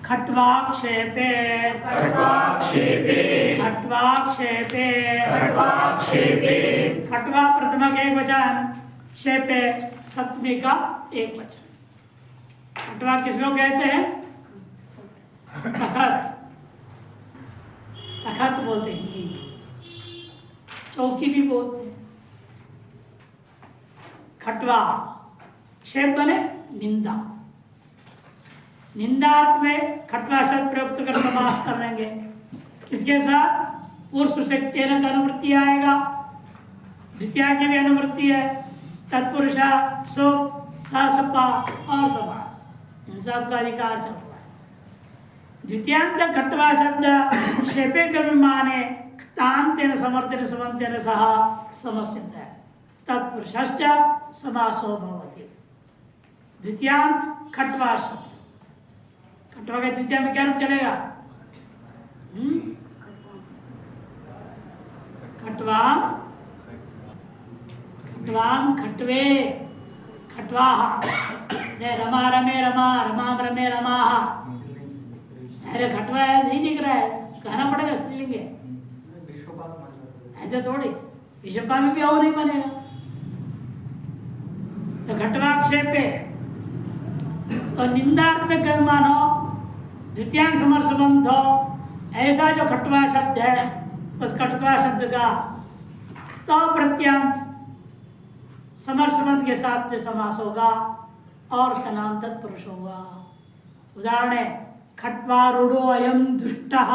खट्वाक्षेपे खट्वाक्षेपे खट्वाक्षेपे खट्वाक्षेपे खट्वा प्रथमा का एक वचन, क्षेपे सप्तमी का एक वचन। खट्वा किसको कहते हैं? तखत, तखत बोलते हैं हिंदी में, चौकी भी बोलते हैं। खट्वा क्षेप बने निंदा, निंदार्थ में खट्वा शब्द प्रयुक्त कर समास करेंगे। किसके साथ? पुरुष से तेरह का अनुवृत्ति आएगा, द्वितीय की भी अनुवृत्ति है, तत्पुरुषा सो सपा और समास, इन सब का अधिकार चल रहा है। द्वितीयांत खट्वा शब्द क्षेपे के माने तांतेन समर्थेन समन्तेन सह समस्यते है, तत्पुरुषश्च समासो भवति। द्वितीयांत खट्वा शब्द, खट्वा का द्वितीय में क्या रूप चलेगा? खट्वाम खट्वाम खट्वे खट्वाहा, रमा रमे रमा रमाम रमे रमाहा। अरे खट्वा है नहीं दिख रहा है, कहना पड़ेगा स्त्रीलिंग है, ऐसे थोड़ी विषपा में भी आओ नहीं बनेगा। तो खट्वाक्षेपे तो निंदार्थ में कर्म मानो, द्वितीयांत समरसबंध हो, ऐसा जो खट्वा शब्द है उस खट्वा शब्द का तो प्रत्यांत समरसबंध के साथ में समास होगा और उसका नाम तत्पुरुष होगा। उदाहरण है खट्वारूढ़ो अयम दुष्टः,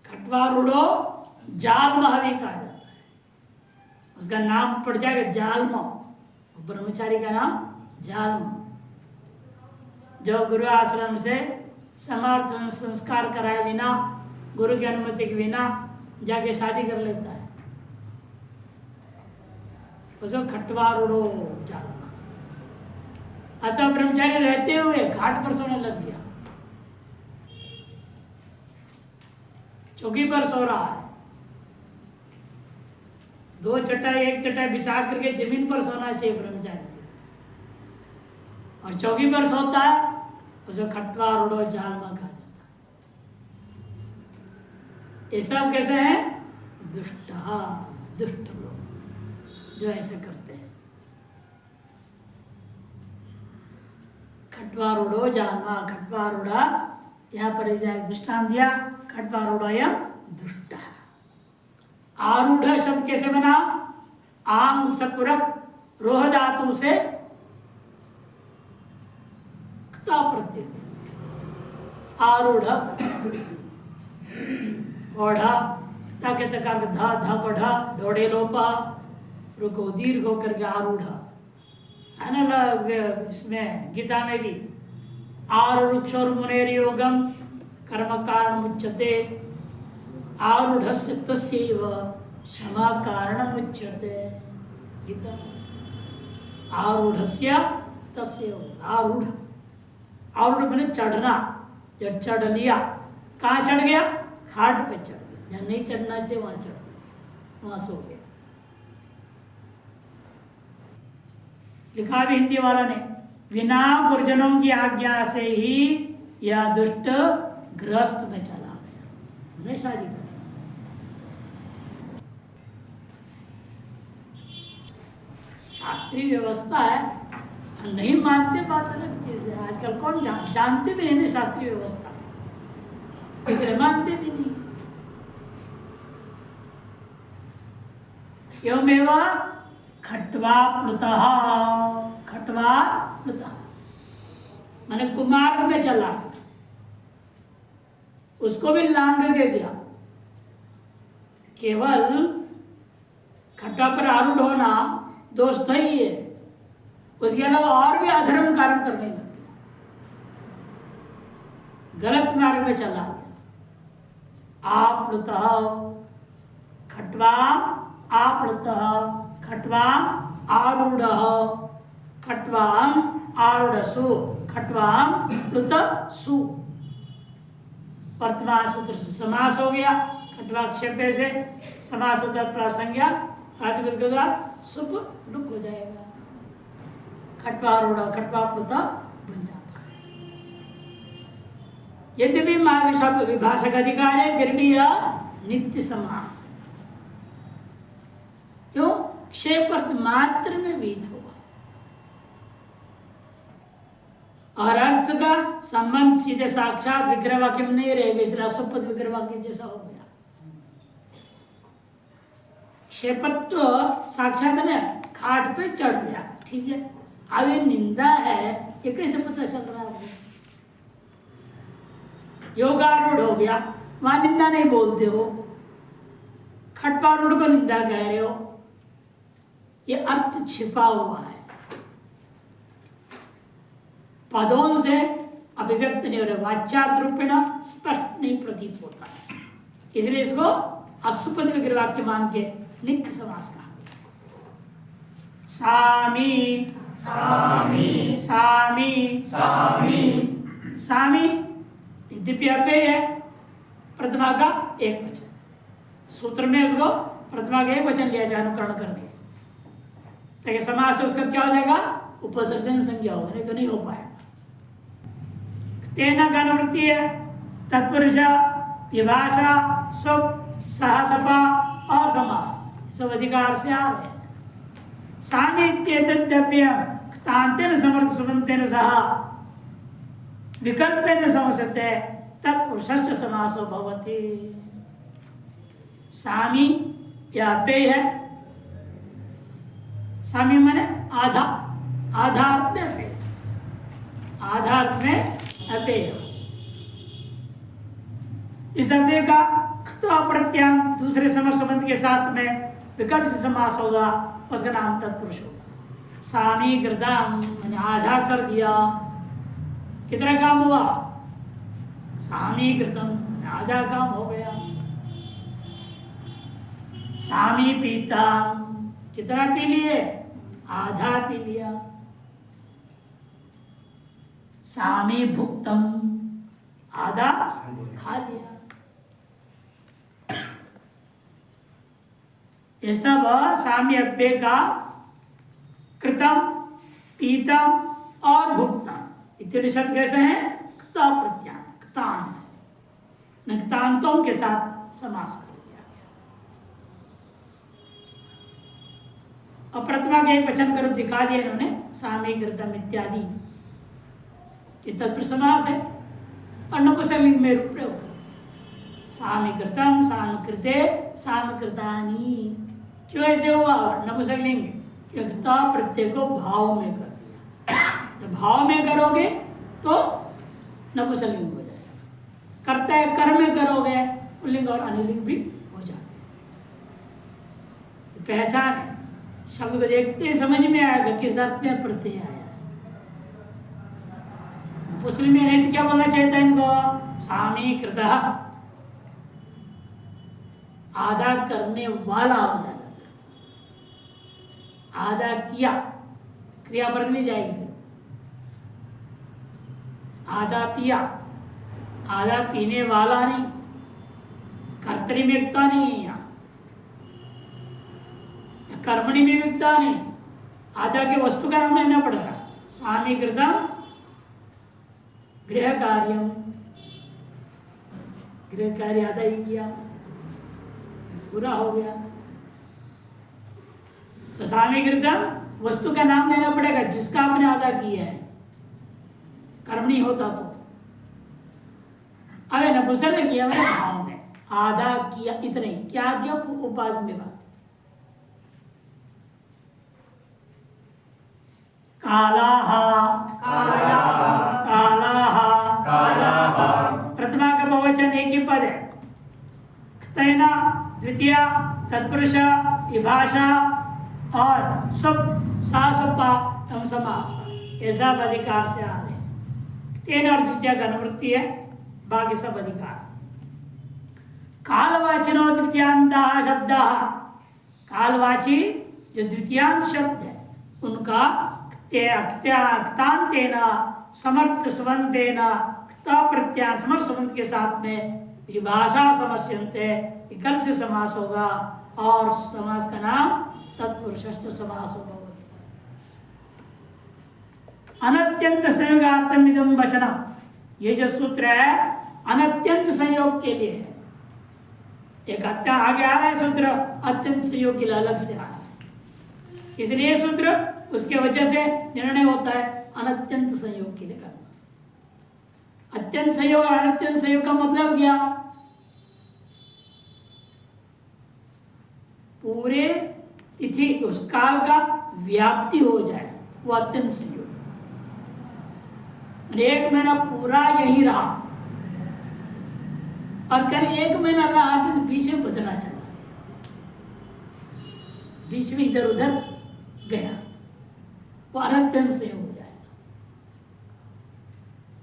खट्वारूढ़ो जालम भी कहा जाता है, उसका नाम पड़ जाएगा जालम, ब्रह्मचारी का नाम जालम। जो गुरु आश्रम से समाज संस्कार कराए बिना, गुरु की अनुमति के बिना जाके शादी कर लेता है, उसको खट्वारूढ़ो जालम। अतः ब्रह्मचारी रहते हुए घाट पर सोने लग गया, चौकी पर सो रहा है, दो चटाई एक चटाई बिछा करके जमीन पर सोना चाहिए ब्रह्मचारी, और चौकी पर सोता है, उसे खट्वारूढ़ो जालमा कहा जाता है। ये सब कैसे हैं? दुष्ट, दुष्ट लोग जो ऐसे करते हैं। खट्वारूढ़ो जालमा, खट्वारूढ़ा, यहाँ पर दृष्टांत दिया, खट्वारूढ़ोऽयं दुष्टः। आरूढ़ शब्द कैसे बना? आंग सपुरक रोह धातु से प्रत्यय, आरूढ़ ओढ़ा ताके तकार धा धा को ढा ढोड़े लोपा रुको दीर्घ होकर के आरूढ़ है ना। इसमें गीता में भी आरूढ़ मुनेर योगम कर्म कारण मुच्यते, आरूढ़स्य तस्यैव क्षमा कारण मुच्यते। गीता आरूढ़स्य तस्यैव, आरूढ़, आरूढ़ मैंने चढ़ना, जब चढ़ लिया, कहाँ चढ़ गया? घाट पे चढ़ गया, जहाँ नहीं चढ़ना चाहिए वहां चढ़ गया, वहां सो गया। लिखा भी हिंदी वाला ने, बिना गुरुजनों की आज्ञा से ही यह दुष्ट गृहस्थ में चला गया, उन्हें शादी कर। शास्त्रीय व्यवस्था है, नहीं मानते बात अलग चीज है। आजकल कौन जानते भी नहीं शास्त्रीय व्यवस्था, इसलिए मानते भी नहीं। एवमेव खट्वा प्लुतः, खट्वा प्लुतः माने कुमार्ग में चला, उसको भी लांग के गया। केवल खट्टा पर आरूढ़ होना दोष तो ही है, उसके अलावा और भी अधर्म कार्य करने लग गया, गलत मार्ग में चला गया। आप्लुतः खट्वाम आप्लुतः खट्वाम आरूढ़ः खट्वाम आरूढ़सु खट्वाम प्लुतसु। वर्तमान सूत्र से समास हो गया, खट्वाक्षेपे से समास होता है, प्रासंज्ञा प्रातिपदिक के बाद सुप लुक हो जाएगा, खट्वारूढ़ खट्वा प्लुत बन जाता है। यद्यपि विभाषक अधिकार है फिर भी यह नित्य समास है। क्यों? क्षेपर्थ मात्र में विहित होगा और अर्थ का संबंध सीधे साक्षात विग्रह वाक्य में नहीं रहेगा, इसलिए असुपद विग्रह वाक्य जैसा हो गया। क्षेपथ तो साक्षात है, खाट पे चढ़ गया, ठीक है। अब ये निंदा है, ये कैसे पता चल रहा है? योगारूढ़ हो गया, वहां निंदा नहीं बोलते हो, खटवारूढ़ को निंदा कह रहे हो, ये अर्थ छिपा हुआ है, पदों से अभिव्यक्त नहीं हो रहे, वाच्यार्थ रूपेण स्पष्ट नहीं प्रतीत होता है, इसलिए इसको असुपद विग्रह वाक्य मान के नित्य समास कहा गया। सामी सामी सामी सामी सामी यद्यपि अपेय है, प्रथमा का एक वचन, सूत्र में उसको प्रथमा का एक वचन लिया जाए अनुकरण करके, ताकि समास से उसका क्या हो जाएगा? उपसर्जन संज्ञा होगा, नहीं तो नहीं हो पाएगा। तेना का अनुवृत्ति है, तत्पुरुष, विभाषा, सुप, सहसपा और समास सब अधिकार से आ रहे हैं। सामीत्येतद्यप्यं क्तान्तेन समर्थ सुबन्तेन सह विकल्पेन समस्यते तत्पुरुषस्य समासो भवति। सामी या अपेय है, सामी माने आधा, आधा अर्थ में अपेय, आधा अर्थ में अपेय। इस अपेय का प्रत्यांग दूसरे समर्थ संबंध के साथ में विकल्प से समास होगा, उसका नाम तत्पुरुष होगा। सामी कृतम मैंने आधा कर दिया, कितना काम हुआ? सामी कृतम आधा काम हो गया। सामी पीता कितना पी लिए? आधा पी लिया। सामी भुक्तम आधा खा लिया। ये सब सामी अप्य का कृतम, पीतम और भुक्तम इत्यादि शब्द कैसे हैं? क्ता प्रत्यांत, क्तांत, क्तांतों के साथ समास कर दिया गया। और प्रथमा के एक वचन करूप दिखा दिया इन्होंने, सामी कृतम इत्यादि, ये तत्पुरुष समास है और नपुंसकलिंग में रूप प्रयोग कर सामी कृतम, सामी कृते, सामी कृतानि। क्यों ऐसे हुआ? नपुंसकलिंग क्ता प्रत्यय को भाव में कर दिया। जब भाव में करोगे तो नपुंसकलिंग हो जाएगा, करता है कर में करोगे पुल्लिंग और अनुलिंग भी हो जाते हैं। पहचान है, शब्द को देखते ही समझ में आएगा किस अर्थ में प्रत्यय आया है। नपुंसकलिंग में नहीं तो क्या बोलना चाहिए था इनको? सामी कृतः, आधा करने वाला हो जाएगा, आधा किया, क्रिया वर्ग नहीं जाएगी। आधा पिया, आधा पीने वाला नहीं, कर्तरी में विकता नहीं है यहाँ, कर्मणि में विकता नहीं, आधा के वस्तु का नाम लेना पड़ेगा। सामी कृतम गृह कार्यम, गृह कार्य आधा ही किया, पूरा हो गया। तो सामी कृतम वस्तु का नाम लेना पड़ेगा जिसका आपने आधा किया है, कर्मणी होता तो। अब नपुंसक ने किया मैंने भाव में, आधा किया, इतना ही क्या किया? उपाधि में बात। कालाहा कालाहा कालाहा प्रथमा का बहुवचन एक ही पद है। तैना द्वितीया तत्पुरुष, विभाषा और सुप, सासुपा एवं समास, ये सब अधिकार से आ रहे हैं। तेन और द्वितीय का अनुवृत्ति है, बाकी सब अधिकार। कालवाचिनो द्वितीयांता शब्द, कालवाची जो द्वितीयांत शब्द है उनका क्तांतेन समर्थ सुबंतेन क्ता प्रत्यान समर्थ सुबंत के साथ में विभाषा समस्यन्ते विकल्प से समास होगा और समास का नाम तत्पुरुषस्थ समास होगा। अनत्यंत संयोगार्थम इदं वचनम, ये जो सूत्र है अनत्यंत संयोग के लिए है। एक आगे आ रहा है सूत्र अत्यंत संयोग के लिए अलग से आ रहा है, इसलिए सूत्र उसके वजह से निर्णय होता है अनत्यंत संयोग के लिए करना। अत्यंत संयोग और अनत्यंत संयोग का मतलब क्या? पूरे तिथि उस काल का व्याप्ति हो जाए, वो अत्यंत संयोग। एक महीना पूरा यही रहा और करीब 1 महीना रहा तो बीच में बदलना चला, बीच में इधर उधर गया, वो अत्यंत संयोग हो जाएगा।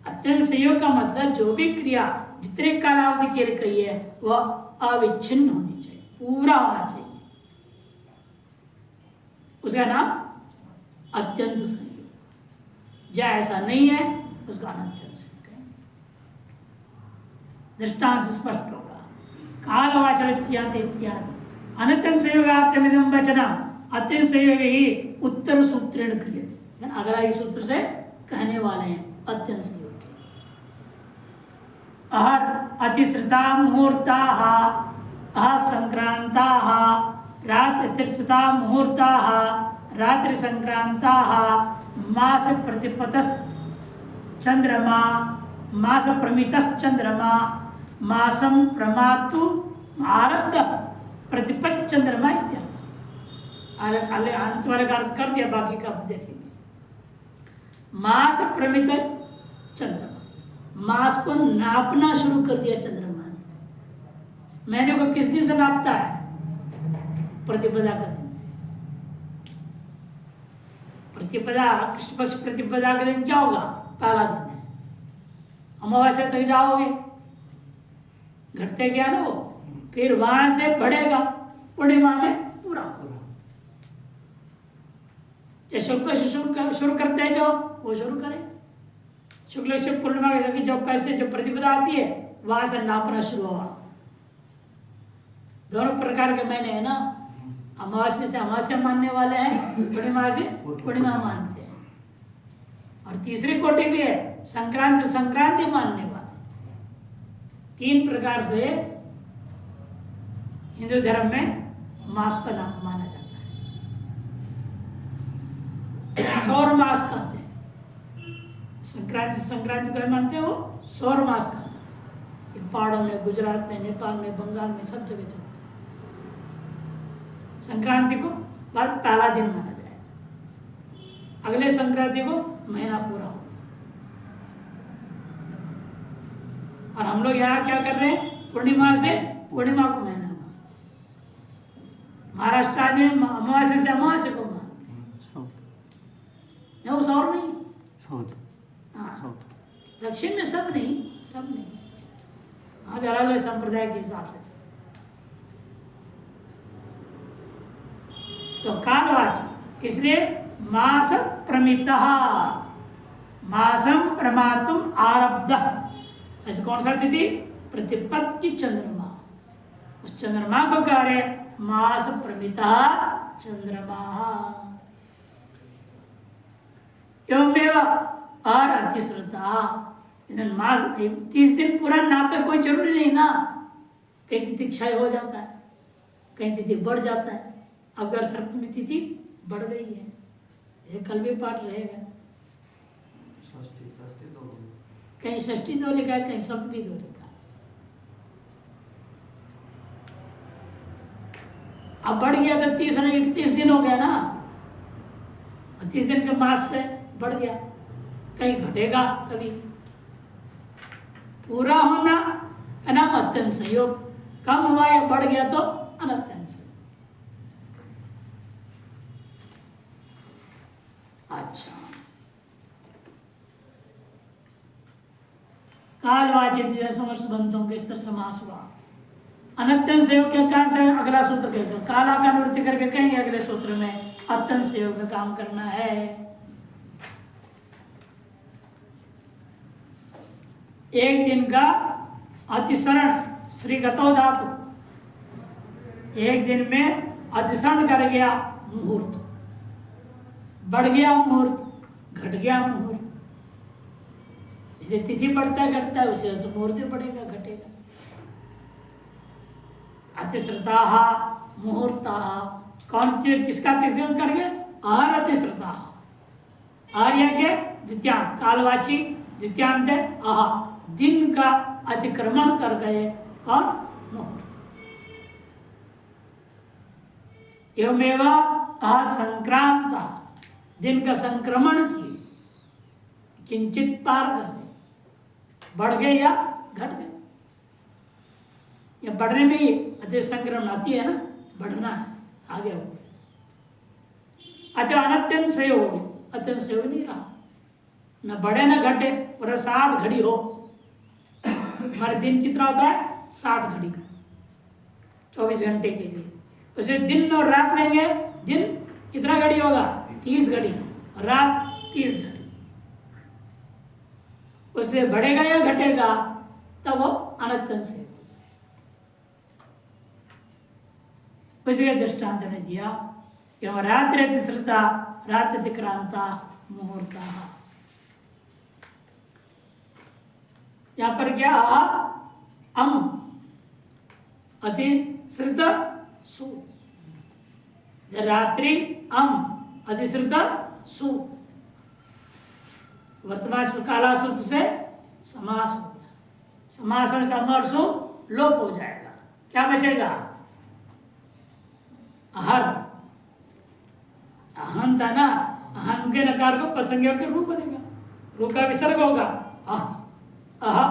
अत्यंत संयोग का मतलब जो भी क्रिया जितने कालावधि के लिए कही है वह अविच्छिन्न होनी चाहिए, पूरा होना चाहिए, उसका नाम अत्यंत संयोग। या ऐसा नहीं है उसका अनत्यंत संयोग है। दृष्टांत से स्पष्ट होगा। कालवाचन इत्यादि इत्यादि अनत्यंत संयोगार्थमिदं वचनम् अत्यंत संयोग ही उत्तर सूत्रेण क्रियते। अगला इस सूत्र से कहने वाले हैं अत्यंत संयोग के। अहर अतिश्रिता मुहूर्ताः अह संक्रांताः रात्रिश्रिता मुहूर्ताः रात्रि संक्रांताः मास प्रतिपतस् चंद्रमा मास प्रमितस् चंद्रमा मासम प्रमातु आरब्ध प्रतिपत चंद्रमा इत्यादि। अंत वाले का अर्थ कर दिया, बाकी का आप देखेंगे। मास प्रमित चंद्रमा, मास को नापना शुरू कर दिया चंद्रमा ने। महीने को किस दिन से नापता है? प्रतिपदा का दिन से। प्रतिपदा कृष्ण पक्ष प्रतिपदा का दिन क्या होगा? पहला दिन है। अमावस्या तक जाओगे, घटते गया ना वो, फिर वहां से बढ़ेगा, पूर्णिमा में पूरा होगा। जो शुक्ल से शुरू करते हैं जो वो शुरू करें, शुक्ल से पूर्णिमा के जो पैसे जो प्रतिपदा आती है वहां से नापना शुरू होगा। दोनों प्रकार के महीने हैं ना, अमावस्या से अमावस्या मानने वाले हैं, पूर्णिमा से पूर्णिमा मानते हैं, और तीसरी कोटि भी है संक्रांति से संक्रांति मानने वाले। 3 प्रकार से हिंदू धर्म में मास का नाम माना जाता है। सौर मास कहते हैं। संक्रांति संक्रांति को मानते हैं, वो सौर मास कहते हैं। पहाड़ों में, गुजरात में, नेपाल में, बंगाल में सब जगह चलता है। संक्रांति को बाद पहला दिन माना जाएगा, अगले संक्रांति को महीना पूरा हो। और हम लोग यहाँ क्या कर रहे हैं? पूर्णिमा से पूर्णिमा को महीना मानते। महाराष्ट्र आदि में अमावस्या से अमावस्या को मानते हैं। वो सौर नहीं, हाँ, दक्षिण में सब नहीं, सब नहीं, हाँ, अलग अलग संप्रदाय के हिसाब से। तो कालवाची, इसलिए मास प्रमितः, मासम प्रमातुम आरब्ध। ऐसे कौन सा तिथि? प्रतिपत की चंद्रमा, उस चंद्रमा को कह रहे मास प्रमितः चंद्रमा। एवमेव और अतिश्रुता, मास 30 दिन पूरा नापे कोई जरूरी नहीं ना, कहीं तिथि क्षय हो जाता है, कहीं तिथि बढ़ जाता है। अगर सप्तमी तिथि बढ़ गई है, ये कल भी पाठ रहेगा, कहीं षष्ठी दो लिखा है, कहीं सप्तमी दो लिखा है। अब बढ़ गया तो 31 दिन हो गया ना, 30 दिन के मास से बढ़ गया, कहीं घटेगा कभी। पूरा होना का नाम अत्यंत संयोग, कम हुआ या बढ़ गया तो अनत्यंत संयोग। अच्छा, कालवाचित समर्थ बंधों के स्तर समास हुआ। अनत्यंत संयोग के कारण से अगला सूत्र कहते, काला का निवृत्ति करके कहेंगे अगले सूत्र में अत्यंत संयोग में काम करना है। एक दिन का अतिसरण श्रीगतो धातु, एक दिन में अतिसरण कर गया मुहूर्त, बढ़ गया मुहूर्त, घट गया मुहूर्त, जैसे तिथि बढ़ता है घटता है उसे मुहूर्त बढ़ेगा घटेगा। अतिश्रुता मुहूर्ता कौन किसका तीर्थन करके आहर अतिश्रुता आर्य के द्वितीयांत कालवाची द्वितीयांत है आह दिन का अतिक्रमण कर गए कौन मुहूर्त। एवमेव आह संक्रांत दिन का संक्रमण किए किंचित पार कर गए बढ़ गए या घट गए या बढ़ने में ही अति संक्रमण आती है ना बढ़ना है आगे हो अति अनत्यंत सहयोग अत्यंत सहयोग नहीं रहा न बढ़े न घटे और 60 घड़ी हो। हमारे दिन कितना होता है 60 घड़ी 24 घंटे के लिए उसे दिन और रात लेंगे दिन कितना घड़ी होगा 30 घड़ी रात 30 घड़ी उससे बढ़ेगा या घटेगा तब वो अनत्यंत से उसके दृष्टांत ने दिया कि रात्रि अतिश्रुता रात्रि अतिक्रांता मुहूर्ता। यहां पर क्या अम अतिश्रुत सु रात्रि अम अतिश्रुत सु वर्तमान काला सूत्र से समास हो गया समास से अमर सु लोप हो जाएगा क्या बचेगा अहर अहन था ना अहन के नकार को प्रसंज्ञा के रूप बनेगा रूप का विसर्ग होगा अह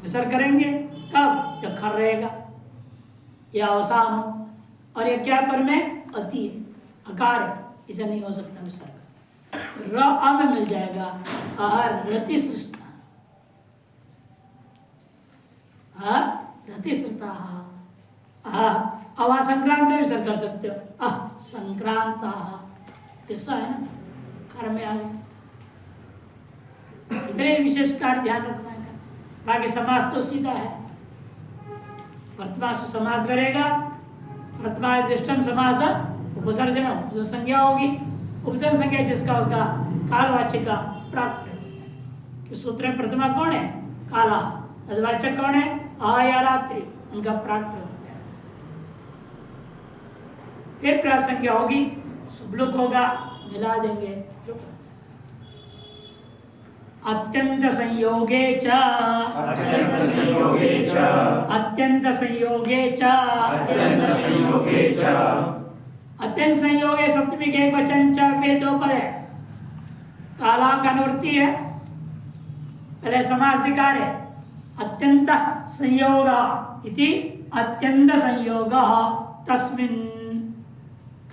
विसर्ग करेंगे कब जब खर रहेगा या अवसान हो और ये क्या पर में अति अकार है इसे नहीं हो सकता विसर्ग र अ में मिल जाएगा अहर रति सृष्टा रति सृष्टा अवा संक्रांत विसर्ग कर सकते हो संक्रांत किस्सा है ना कर्म में आ गया इतने विशेष कार्य ध्यान रखना है बाकी समास तो सीधा है वर्तमान से समास करेगा वर्तमान दृष्टम समास उपसर्जन उपसर्ग संज्ञा होगी उपसर्ग संज्ञा जिसका उसका कालवाचक का प्राप्त कि सूत्र में प्रथमा कौन है काला तदवाचक कौन है आ या रात्रि उनका प्राप्त फिर प्रासंज्ञा होगी सुबलुक होगा मिला देंगे अत्यंत संयोगे च अत्यंत संयोगे सप्तमी के एक वचन च पे दो पद है काला का अनुवृत्ति है पहले समासाधिकार है अत्यंत संयोग इति अत्यंत संयोग तस्मिन्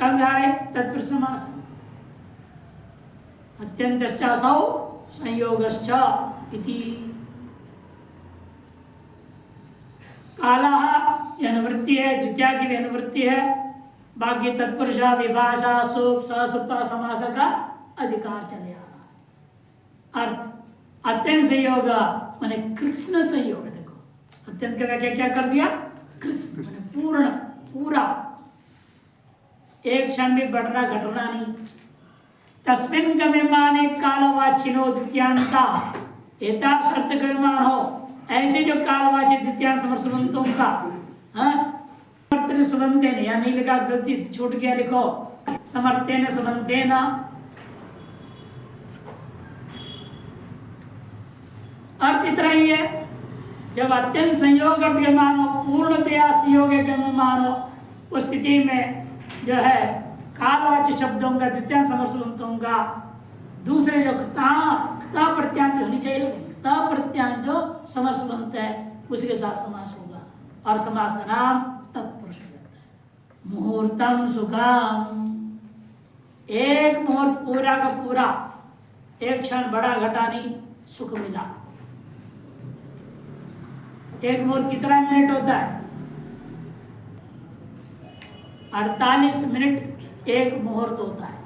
कब जा रहे तत्पर समास अत्यंतश्चासौ संयोगश्च इति कालः अनुवृत्ति है द्वितीया की भी अनुवृत्ति है बाकी तत्पुरुष विभाषा सुप ससुपा समास का अधिकार चले आ रहा है अर्थ अत्यंत संयोग माने कृष्ण संयोग देखो अत्यंत का व्याख्या क्या कर दिया कृष्ण पूर्ण पूरा एक क्षण भी बढ़ना घटना नहीं तस्मिन् गम्यमाने कालवाचिनो द्वितीयांता एता शर्त गम्यमान हो ऐसे जो कालवाची द्वितीयांत समर्थबंतों का समर्थन सुबंतेन या नहीं लिखा गलती से छूट गया लिखो समर्थेन सुबंतेन अर्थ इतना ही है जब अत्यंत संयोग अर्थ गम्यमान हो पूर्णतया संयोग गम्यमान हो उस स्थिति में जो है कालवाची शब्दों का द्वितीय समर्थबंतों का दूसरे जो खता प्रत्यांत होनी चाहिए खता प्रत्यांत जो समर्थबंत है उसके साथ समास होगा और समास का नाम तत्पुरुष होता है मुहूर्तम सुखम एक मुहूर्त पूरा का पूरा एक क्षण बड़ा घटा नहीं सुख मिला एक मुहूर्त कितना मिनट होता है 48 मिनट एक मुहूर्त होता है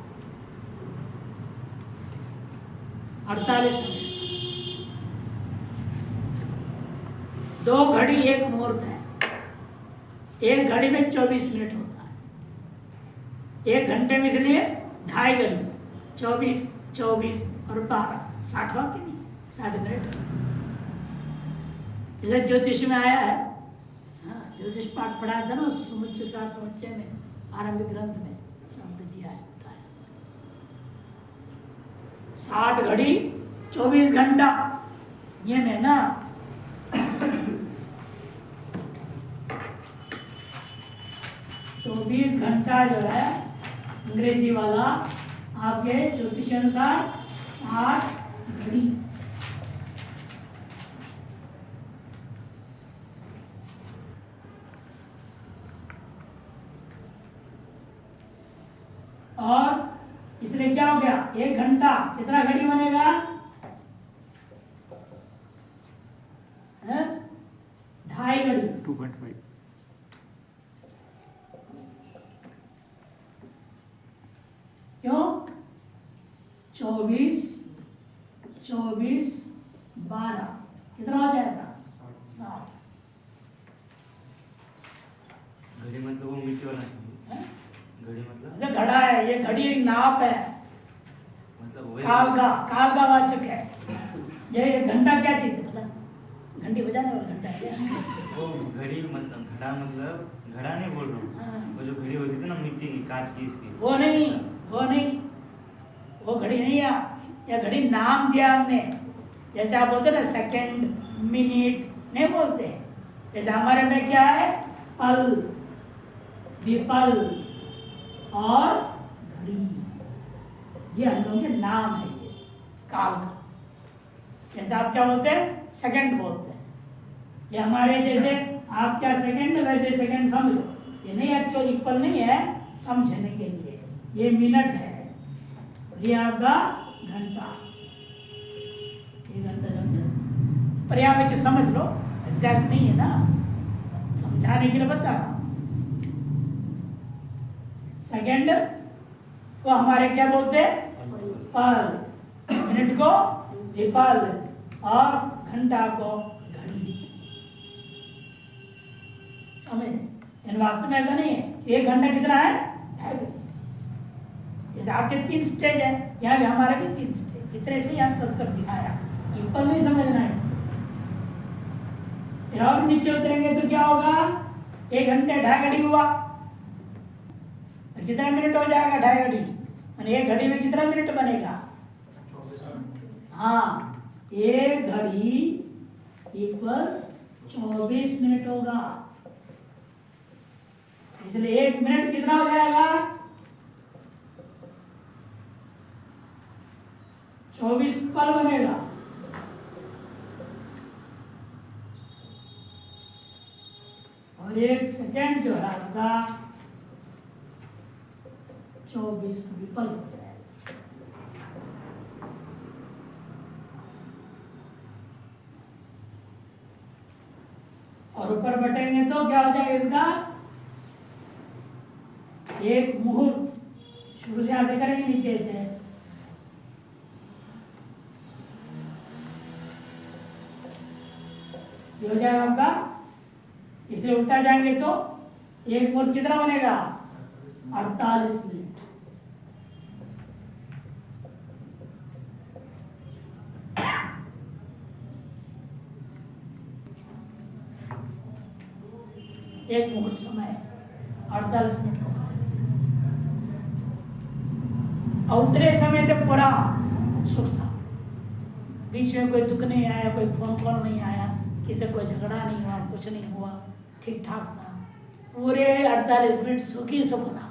48 मिनट 2 घड़ी एक मुहूर्त है एक घड़ी में 24 मिनट होता है एक घंटे में इसलिए 2.5 घड़ी 24 24 और 12 60 वाक्य नहीं 60 मिनट। जैसे ज्योतिष में आया है, हाँ, ज्योतिष पाठ पढ़ाया था ना उस समुच्चय सार समुच्चय में, आरंभिक ग्रंथ में सब विद्या है बताया। 60 घड़ी 24 घंटा ये में ना 24 घंटा जो है अंग्रेजी वाला आपके ज्योतिष अनुसार 60 घड़ी। और इसलिए क्या हो गया, 1 घंटा कितना घड़ी बनेगा, 2.5 घड़ी 2.5। क्यों, 24 24 12 कितना हो जाएगा, 60। घड़ी मतलब वो मिट्टी वाला हैं? घड़ी मतलब ये घड़ा है, ये घड़ी एक नाप है, मतलब वही काल का वाचक है। ये घंटा क्या चीज है पता, घंटी बजाने वाला घंटा है क्या? वो घड़ी मतलब घड़ा मतलब घड़ा नहीं बोल रहा हूँ, हाँ। वो जो घड़ी होती थी ना मिट्टी की कांच की इसकी, वो नहीं, वो नहीं, वो घड़ी नहीं है, या घड़ी नाम दिया हमने। जैसे आप बोलते ना सेकंड मिनट नहीं बोलते, जैसे हमारे में क्या है, पल विपल और घड़ी, ये हम लोगों के नाम है, ये काल का। जैसे आप क्या बोलते हैं, सेकंड बोलते हैं, ये हमारे जैसे आप क्या सेकंड वैसे सेकंड समझो, ये नहीं एक्चुअली इक्वल नहीं है, समझने के लिए ये मिनट है, ये आपका घंटा, ये घंटा पर्यावरण समझ लो, एग्जैक्ट नहीं है ना, समझाने के लिए बता रहा हूं। सेकंड को हमारे क्या बोलते हैं, पल, मिनट को विपल और घंटा को घड़ी। समझ, इन वास्तव में ऐसा नहीं है। 1 घंटा कितना है, 2.5 घंटे। जैसे आपके 3 स्टेज है, यहाँ भी हमारे भी 3 स्टेज, इतने से यहाँ कर दिखाया, ऊपर नहीं समझना है। फिर और नीचे उतरेंगे तो क्या होगा, 1 घंटे 2.5 घड़ी हुआ, तो कितना मिनट हो जाएगा, 2.5 घड़ी, यानी 1 घड़ी में कितना मिनट बनेगा, हाँ, 1 घड़ी इक्वल्स 24 मिनट होगा। इसलिए 1 मिनट कितना हो जाएगा, 24 पल बनेगा। और 1 सेकेंड जो है आपका 24 विपल हो जाएगा। और ऊपर बटेंगे तो क्या हो जाएगा इसका, एक मुहूर्त, शुरू से यहां से करेंगे नीचे से, ये हो जाएगा आपका, इसे उल्टा जाएंगे तो एक मुहूर्त कितना बनेगा, 48 मिनट। एक मुहूर्त समय 48 मिनट को, और उतरे समय तो पूरा सुख था, बीच में कोई दुख नहीं आया, कोई फोन कॉल नहीं आया, किसी कोई झगड़ा नहीं हुआ, कुछ नहीं हुआ, ठीक ठाक था, पूरे 48 मिनट सुखी सुख था।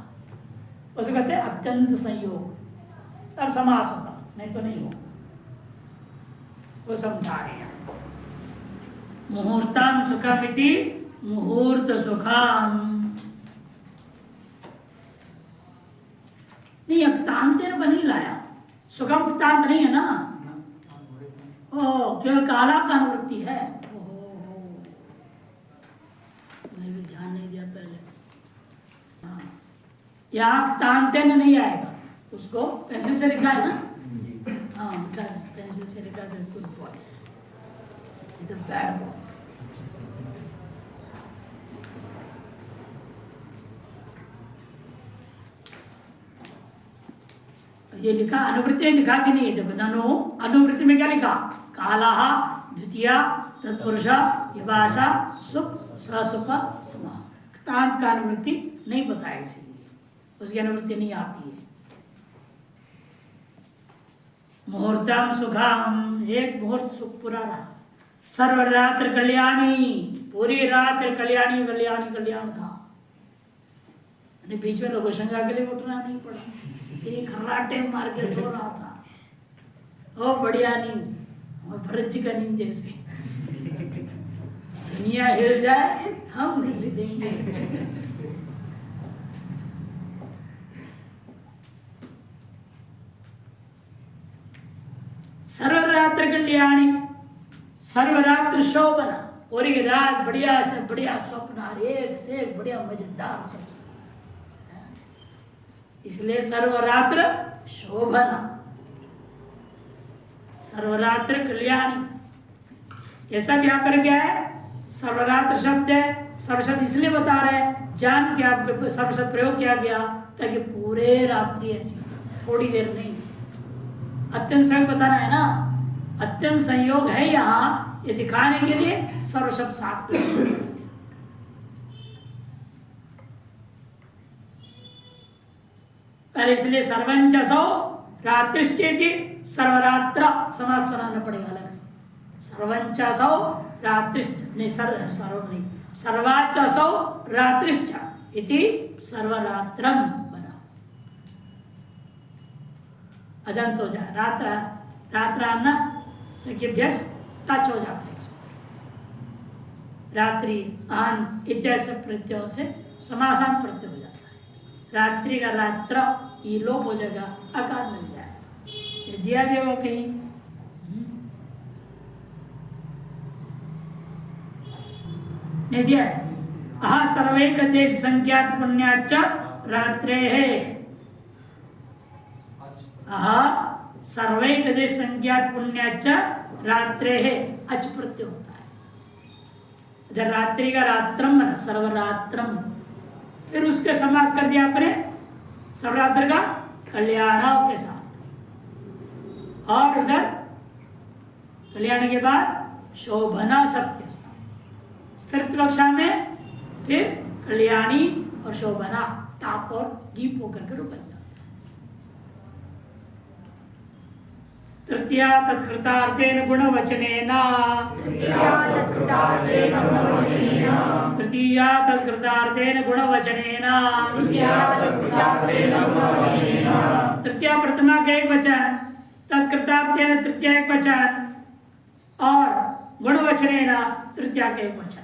उसे कहते हैं अत्यंत संयोग, तब समास होगा, नहीं तो नहीं होगा। वो समझा रहे हैं, मुहूर्तम सुखमिति मुहूर्त सुखम। नहीं, अब तांत का नहीं लाया, सुखम तांत नहीं है ना, ओ केवल काला का अनुवृत्ति है। मैं भी ध्यान नहीं दिया पहले। हाँ, यहाँ तांतेन नहीं आएगा, उसको पेंसिल से लिखा है ना, हाँ पेंसिल से लिखा है, good boys, it is bad boys. ये लिखा अनुवृत्ति लिखा भी नहीं है। देखो ननु अनुवृत्ति में क्या लिखा, कालः द्वितीया तत्पुरुष विभाषा सुख ससुख समास। तांत का अनुवृत्ति नहीं पता है, इसीलिए उसकी अनुवृत्ति नहीं आती है। मुहूर्तम सुखम, एक मुहूर्त सुख पूरा रहा। सर्वरात्र कल्याणी, पूरी रात कल्याणी कल्याणी कल्याण था। बीच में लोगों संगा के लिए उठना नहीं पड़ा, एक खर्राटे मार के सो रहा था। ओ बढ़िया नींद, और भरत जी का नींद जैसे। दुनिया हिल जाए हम नहीं हिलेंगे। सर्वरात्र कल्याणी, सर्वरात्र शोभना, पूरी रात बढ़िया से बढ़िया स्वप्न, एक से एक बढ़िया मजेदार स्वप्न, इसलिए सर्वरात्र शोभना, सर्वरात्र कल्याणी। ये सब यहाँ पर क्या है, सर्वरात्र शब्द है। सर्व शब्द इसलिए बता रहे हैं, जान के आपके सर्व शब्द प्रयोग किया गया ताकि पूरे रात्रि ऐसी, थोड़ी देर नहीं। अत्यंत संयोग बताना है ना, अत्यंत संयोग है यहाँ, ये दिखाने के लिए सर्व शब्द साथ में। पहले इसलिए सर्वंचसो रात्रिश्चेति सर्वरात्र समास बनाना पड़ेगा अलग से। सर्वंचसो रात्रिश्च नहीं, सर्व नहीं, सर्वाचसो रात्रिश्च इति सर्वरात्रम बना, अदंत हो जाए। रात्र रात्रान्न सख्यभ्यस टच हो जाता है। रात्रि आन इत्यादि प्रत्ययों से समासान प्रत्यय हो जाता है। रात्रि का रात्र ये लोप हो जाएगा, आकार मिल जाएगा। ये दिया भी होगा कहीं, नहीं दिया है। अहा सर्वैक देश संख्यात पुण्याच रात्रे है। अहा सर्वैक देश संख्यात पुण्याच रात्रे है, अच प्रत्यय होता है। इधर रात्रि का रात्रम बना, सर्वरात्रम। फिर उसके समास कर दिया आपने सर्वरात्र का कल्याण के साथ, और उधर कल्याण के बाद शोभना शब्द के साथ। स्त्रीत्व कक्षा में फिर कल्याणी और शोभना टाप और गीप होकर के रूप बन जाता है। तृतीया तत्कृतार्थेन गुणवचनेन, तृतीया तत्कृतार्थेन गुणवचनेन, तृतीया प्रथमा का एक वचन, तत्कृतार्थेन तृतीया एक वचन, और गुणवचनेन तृतीया का एक वचन।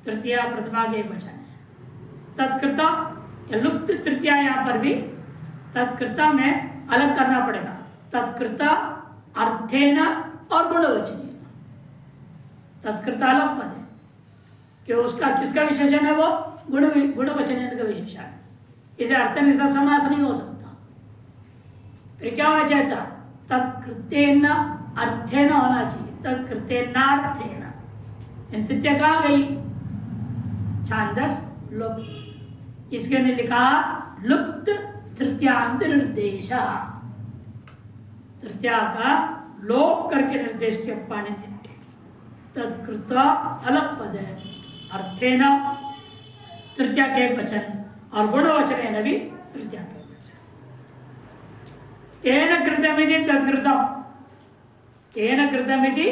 तृतीया प्रथमा का एक वचन है। तत्कृता या लुप्त तृतीया, यहाँ पर भी तत्कृता में अलग करना पड़ेगा। तत्कृता अर्थेन और गुणवचनेन। तत्कृता अलग पद है कि उसका किसका विशेषण है, वो गुणवचनेन का विशेषण है। इसे अर्थन के साथ समास नहीं हो सकता। फिर क्या होना चाहिए था, तत्कृतेन अर्थेन होना चाहिए, तत्कृतेनार्थेन। तृतीया कहाँ गई, छांदस लुप्त। इसके ने लिखा लुप्त तृतीयांत निर्देश, तृतीया का लोप करके निर्देश के पाने में। तत्कृत अलग पद है, अर्थेन तृतीया के एक वचन, और गुणवचनेन भी तृतीया के एक वचन। तेन कृतमिति तत्कृतम, तेन कृतमिति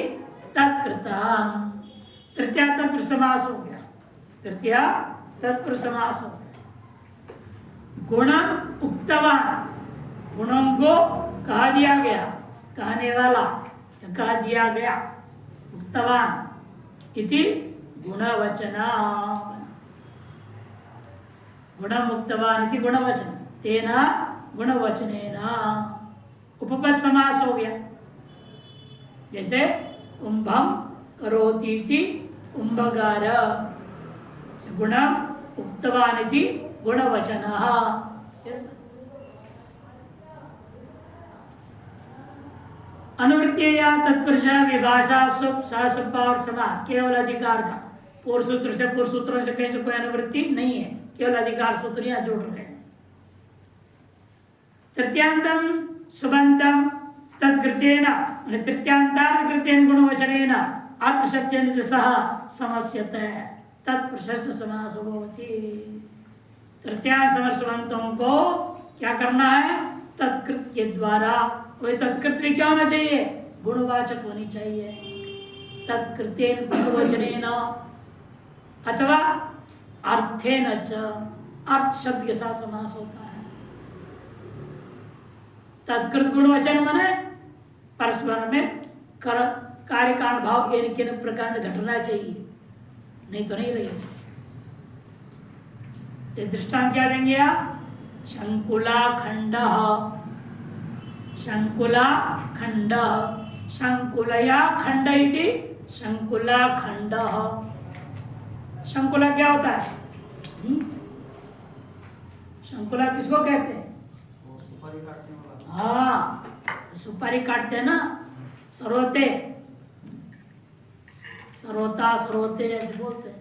तत्कृतम। तृतीया तत्पुरुष समास हो गया, तृतीया तत्पुरुष समास हो गया। गुणम उक्तवान, गुणों को कहा दिया गया, कहने वाला कहा दिया गया। उक्तवान इति गुणवचना, गुणम उक्तवान इति गुणवचन, तेना गुणवचनेना। उपपद समास हो गया, जैसे कुंभम करोति इति कुंभकार, गुणम उक्तवान इति गुणवचनः। अनुवृत्ति या तत्पुरुष विभाषा सुप सहसुप और समास केवल अधिकार का, पूर्व सूत्र से पूर्व सूत्रों से कहीं से कोई अनुवृत्ति नहीं है, केवल अधिकार सूत्र यहाँ जोड़ रहे हैं। तृतीयांतम सुबंतम तत्कृतेन तृतीयांतार्थ कृतेन गुणवचनेन अर्थशब्देन च सह समस्यते तत्प्रशस्त समास भवति। तृतीयांत समर्सवंतों को क्या करना है? तत्कृत के द्वारा, वही तत्कृत में क्या होना चाहिए? गुणवाचक होनी चाहिए। तत्कृतेन गुणवचनेन अथवा अर्थेन च, अर्थ शब्द के साथ समास होता है। तत्कृत गुणवचन माने परस्पर में कार्य कारण भाव एक प्रकार घटना चाहिए, नहीं तो नहीं रहेगा। इस दृष्टांत क्या देंगे आप? शंकुला खंड, शंकुला खंड, शंकुलया खंड इति शंकुला खंड। शंकुला क्या होता है? शंकुला किसको कहते हैं? हाँ, सुपारी काटते हैं ना, सरोते, सरोता सरोते ऐसे बोलते हैं।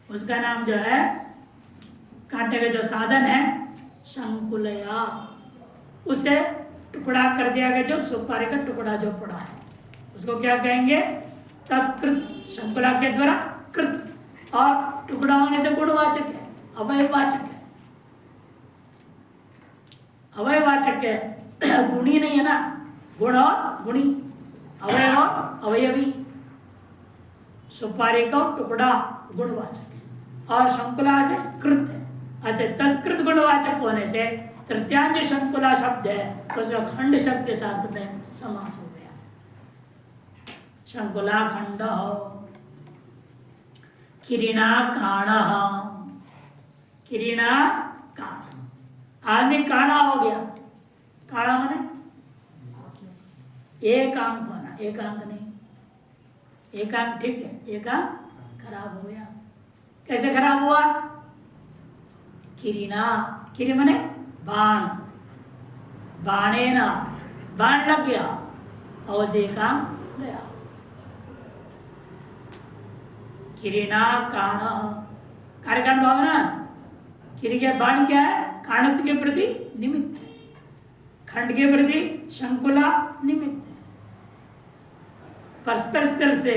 उसका नाम जो है, कांटे का जो साधन है शंकुलया, उसे टुकड़ा कर दिया गया, जो सुपारी का टुकड़ा जो पड़ा है उसको क्या कहेंगे? तत्कृत। शंकुला के द्वारा कृत, और टुकड़ा होने से गुणवाचक है, अवयवाचक है, अवयवाचक है, गुणी नहीं है ना। गुण और गुणी, अवय और अवयवी। सुपारी का टुकड़ा गुणवाचक है और शंकुला से कृत है, अतः तत्कृत गुणवाचक होने से तृतीयांत शंकुला शब्द है उसका खंड शब्द के साथ में समास हो गया। शंकुला खंड, किरीना काण, किरीना काण, आदमी काणा हो गया। काणा माने एक आंख होना, एक आंख नहीं। एक आंख ठीक है, एक आंख खराब हो गया। कैसे खराब हुआ? किरीना, किरी माने बाण, बाणे ना, बाण लग गया और से काम गया। किरीना काण, कार्यकांड भाव ना। किरी के बाण क्या है? काणत्व के प्रति निमित्त है, खंड के प्रति शंकुला निमित्त है। परस्पर स्तर से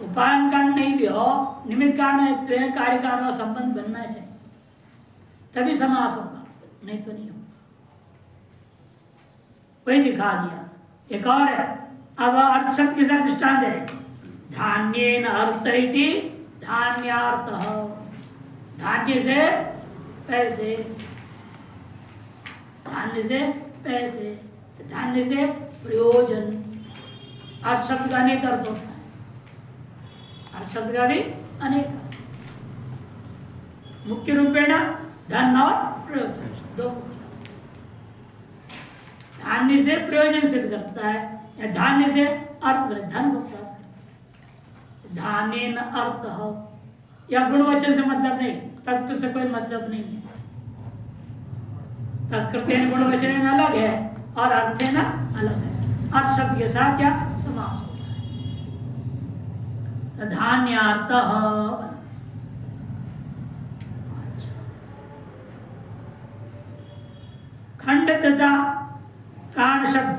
उपायन कारण नहीं भी हो, निमित्त कारण कार्य कारण का संबंध बनना चाहिए, तभी समास होगा, नहीं तो नहीं होगा। वही दिखा दिया। एक और है, अब अर्थ शब्द के साथ दृष्टांत है। धान्येन अर्थ इति धान्यार्थ, धान्य से पैसे, धान्य से पैसे, धान्य से प्रयोजन। अर्थ शब्द का अनेक अर्थ होता है, अर्थ शब्द का भी अनेक अर्थ। मुख्य रूपेण धन और प्रयोजन, दो। धान्य से प्रयोजन सिद्ध करता है या धान्य से अर्थ, धन को प्राप्त करता है। धान्येन अर्थ, या गुणवचन से मतलब नहीं, तत्कृत से कोई मतलब नहीं है। तत्कृतेन गुणवचन अलग है और अर्थेन अलग है। अर्थ शब्द के साथ क्या समास होता है? धान्यार्थ। खंड तथा काण शब्द,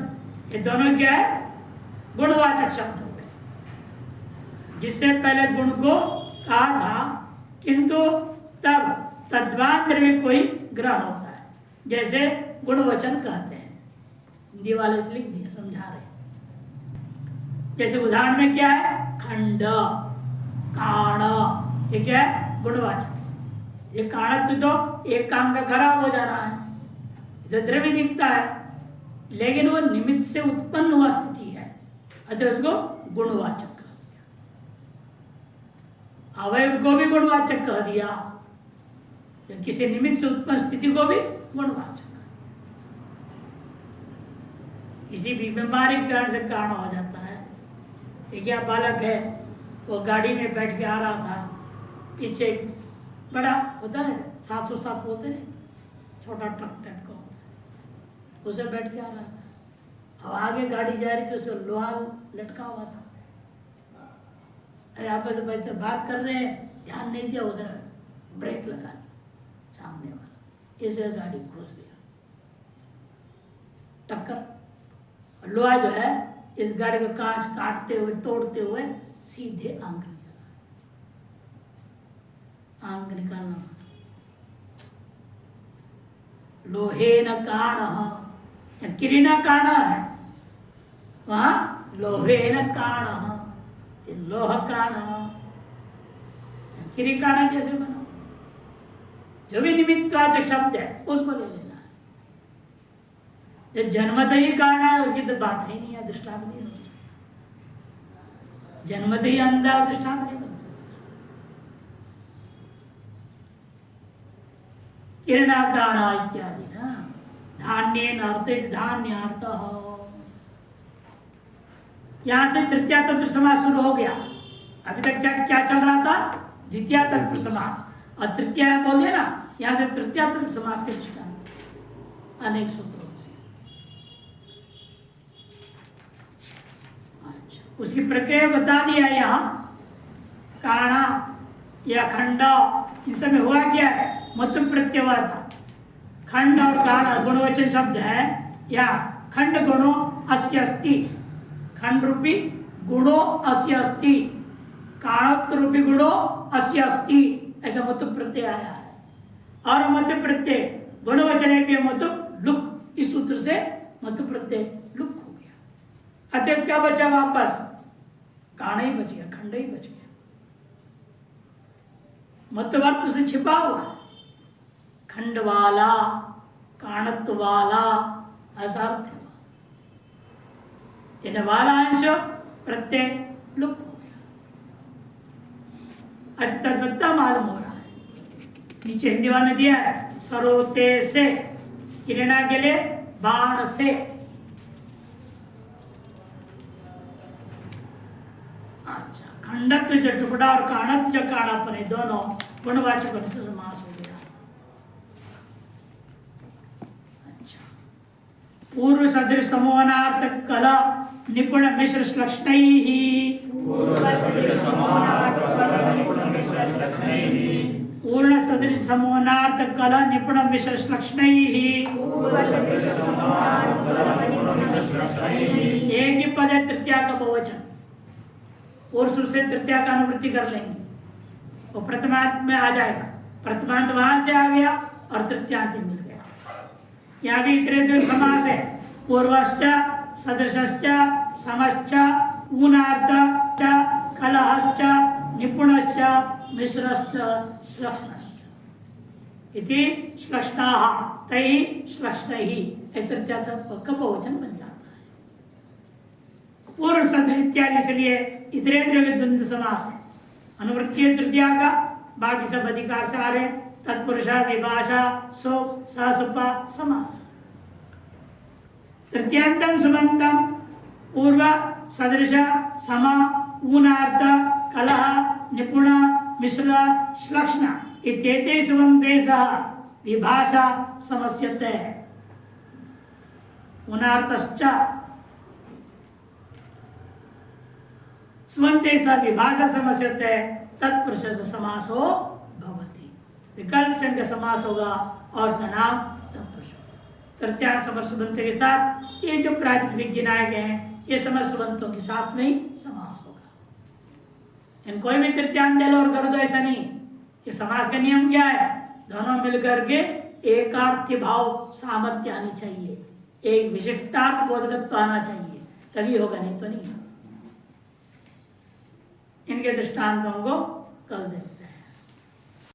ये दोनों क्या है? गुणवाचक शब्द हो गए। जिससे पहले गुण को कहा था, किंतु तब तद्वांतर में कोई ग्रहण होता है, जैसे गुणवचन कहते हैं। हिंदी वाले से लिख दिया, समझा रहे। जैसे उदाहरण में क्या है? खंड, काण, ये क्या है? गुणवाचक है। ये काणत्व तो एक काम का खराब हो जा रहा है, इधर द्रव्य दिखता है, लेकिन वो निमित्त से उत्पन्न हुआ स्थिति है, अतः उसको गुणवाचक कह दिया। अवयव को भी गुणवाचक कह दिया, किसी निमित्त से उत्पन्न स्थिति को भी गुणवाचक। किसी भी बीमारी के कारण से कारण हो जाता है। एक या बालक है, वो गाड़ी में बैठ के आ रहा था, पीछे बड़ा होता है 707 होते हैं, छोटा ट्रक टाइप का होता है, उसे बैठ के आ रहा था। अब आगे गाड़ी जा रही थी, उसे लोहा लटका हुआ था। आपस में बात कर रहे हैं, ध्यान नहीं दिया, उसने ब्रेक लगा दी, सामने वाला इस जगह गाड़ी घुस गया, टक्कर। लोहा जो है इस गाड़ी का कांच काटते हुए तोड़ते हुए सीधे आंख में चला, आंख निकालना। लोहे न काण, किरीना काण है वहां, लोहे न काण, लोह काण, किरी काण जैसे बना। जो भी निमित्तवाचक शब्द है उसको ले लेना है। जो जन्मत ही काण है उसकी तो बात ही नहीं है, दृष्टांत नहीं हो सकता। जन्मत ही अंधा दृष्टांत नहीं बन सकता। किरणाकाण इत्यादि ना, धान्य अर्थ धान्यार्थ। यहां से तृतीया तत्पुरुष समास शुरू हो गया। अभी तक क्या चल रहा था? द्वितीय तत्पुरुष समास, और तृतीया बोल दिया ना, यहां से तृतीय तत्पुरुष समास के दृष्टांत अनेक सूत्रों से। अच्छा, उसकी प्रक्रिया बता दिया। यहाँ कारणा या खंड, इन सब में हुआ क्या है? मतुम प्रत्यय हुआ था। खंड और कारण गुणवचन शब्द है, या खंड गुणो अस्य अस्ति, खंड रूपी गुणो अस्य अस्ति, काणत्व रूपी गुणो अस्य अस्ति, ऐसा मतुम प्रत्यय आया है। और मतुम प्रत्यय गुणवचन पे मतुम लुक, इस सूत्र से मतुम प्रत्यय लुक हो गया। अतः क्या बचा वापस? काण ही बच गया, खंड ही बच गया। मतवर्त से छिपा हुआ है, खंड वाला, काणत्व वाला, ऐसा अर्थ है। इन वाला अंश प्रत्यय लुप्त हो गया। तद्वत्ता मालूम हो रहा है। नीचे हिंदी वाले ने दिया है, सरोते से, किरणा के लिए बाण से। अच्छा, खंडत्व जो टुकड़ा और काणत्व जो काणापन है, दोनों गुणवाचक से समास हो गया। अच्छा, पूर्व सदृश समोनार्थक कला निपुण मिश्र श्लक्ष्णैः, पूर्ण सदृश समोनार्थ कला निपुण मिश्र श्लक्ष्णैः। एक ही पद है, तृतीया का बहुवचन, पूर्व से तृतीया का अनुवृत्ति कर लेंगे, वो प्रथमांत में आ जाएगा। प्रथमांत वहां से आ गया और तृतीयांत मिल गया। यहाँ भी तृतीय समास है, पूर्वश्च सदृशश्च समश्च ऊनार्थ कलहश्च निपुणश्च मिश्रश्च श्लक्ष्णश्च इति श्लक्ष्णाः तैः श्लक्ष्णैः, तृतीया का बहुवचन बन जाता है। पूर्व सदृश इत्यादि इसलिए इतरेतर के द्वंद्व समास है। अनुवृत्ति तृतीया का, बाकी सब अधिकार से आ रहे, तत्पुरुषा विभाषा सो ससुपा समास। तृतीयांतम सुबंतम पूर्व सदृश सम ऊनार्थ कलह निपुण मिश्र श्लक्ष्ण इत्येते सुबंते सह विभाषा समस्यते। ऊनार्थश्च सुबंते सह विभाषा समस्यते, तत्पुरुष से समासो भवति। विकल्प से इनका समास होगा और उसका नाम तत्पुरुष होगा। तृतीया समर सुबंते के साथ ये जो प्रातिपदिक गिनाए गए हैं, ये समर सुबंतों के साथ में ही समास होगा। इन कोई भी तृतीयांत ले लो और कर दो, ऐसा नहीं। ये समास का नियम क्या है? दोनों मिलकर के एकार्थी भाव सामर्थ्य आनी चाहिए, एक विशिष्टार्थ बोधकत्व आना चाहिए, तभी होगा, नहीं तो नहीं। इनके दृष्टांतों को कल देखते हैं।